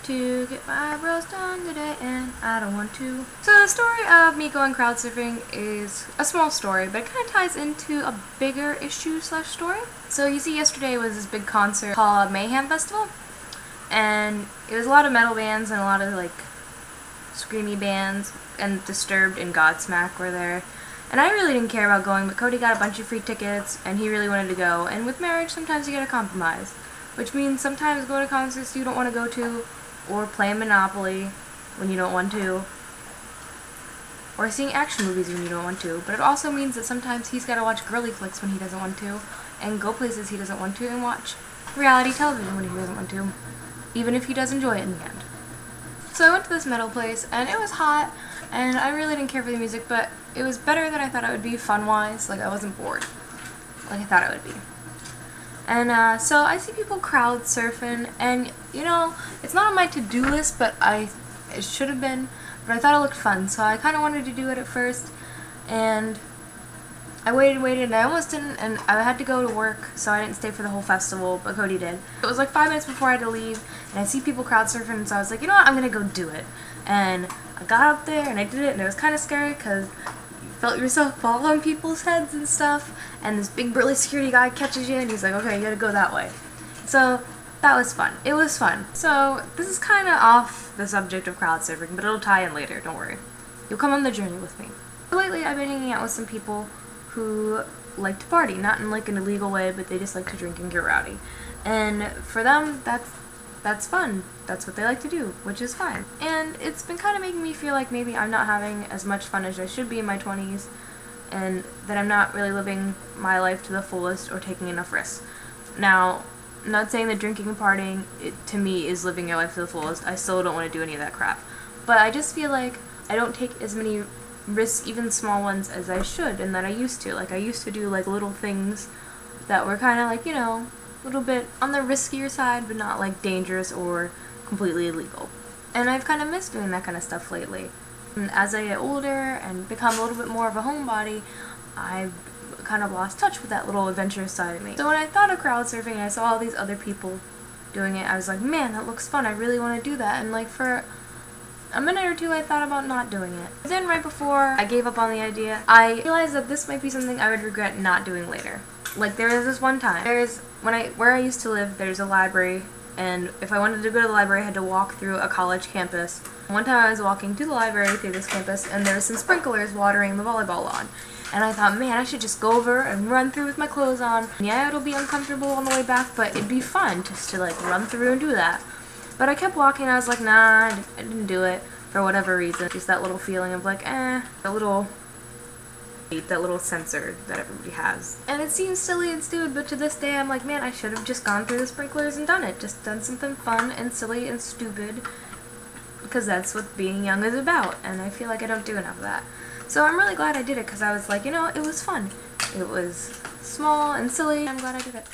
to get my eyebrows done today and I don't want to. So the story of me going crowd surfing is a small story, but it kind of ties into a bigger issue slash story. So you see, yesterday was this big concert called Mayhem Festival, and it was a lot of metal bands and a lot of like screamy bands, and Disturbed and Godsmack were there. And I really didn't care about going, but Cody got a bunch of free tickets and he really wanted to go. And with marriage, sometimes you get a compromise, which means sometimes going to concerts you don't want to go to, or playing Monopoly when you don't want to, or seeing action movies when you don't want to. But it also means that sometimes he's got to watch girly flicks when he doesn't want to, and go places he doesn't want to, and watch reality television when he doesn't want to, even if he does enjoy it in the end. So I went to this metal place, and it was hot, and I really didn't care for the music, but it was better than I thought it would be fun-wise. Like, I wasn't bored like I thought it would be. And so I see people crowd surfing, and you know, it's not on my to-do list, but it should have been, but I thought it looked fun, so I kind of wanted to do it at first, and I waited, and I almost didn't, and I had to go to work, so I didn't stay for the whole festival, but Cody did. It was like 5 minutes before I had to leave, and I see people crowd surfing, and so I was like, you know what, I'm gonna go do it. And I got up there, and I did it, and it was kind of scary, because you felt yourself fall on people's heads and stuff, and this big burly security guy catches you, and he's like, okay, you gotta go that way. So that was fun. It was fun. So this is kind of off the subject of crowd surfing, but it'll tie in later, don't worry. You'll come on the journey with me. So lately I've been hanging out with some people who like to party, not in like an illegal way, but they just like to drink and get rowdy. And for them, that's fun. That's what they like to do, which is fine. And it's been kind of making me feel like maybe I'm not having as much fun as I should be in my 20s, and that I'm not really living my life to the fullest or taking enough risks. Now, I'm not saying that drinking and partying, to me, is living your life to the fullest. I still don't want to do any of that crap. But I just feel like I don't take as many risks, even small ones, as I should, and that I used to. Like, I used to do like little things that were kind of like, you know, a little bit on the riskier side, but not like dangerous or completely illegal. And I've kind of missed doing that kind of stuff lately. And as I get older and become a little bit more of a homebody, I've kind of lost touch with that little adventurous side of me. So when I thought of crowd surfing and I saw all these other people doing it, I was like, man, that looks fun, I really want to do that. And like for a minute or two I thought about not doing it. Then right before I gave up on the idea, I realized that this might be something I would regret not doing later. Like, there was this one time, where I used to live, there's a library, and if I wanted to go to the library I had to walk through a college campus. One time I was walking to the library through this campus, and there was some sprinklers watering the volleyball lawn. And I thought, man, I should just go over and run through with my clothes on. Yeah, it'll be uncomfortable on the way back, but it'd be fun just to like run through and do that. But I kept walking, and I was like, nah, I didn't do it for whatever reason. Just that little feeling of like, that little sensor that everybody has. And it seems silly and stupid, but to this day I'm like, man, I should have just gone through the sprinklers and done it. Just done something fun and silly and stupid, because that's what being young is about, and I feel like I don't do enough of that. So I'm really glad I did it, because I was like, you know, it was fun. It was small and silly. I'm glad I did it.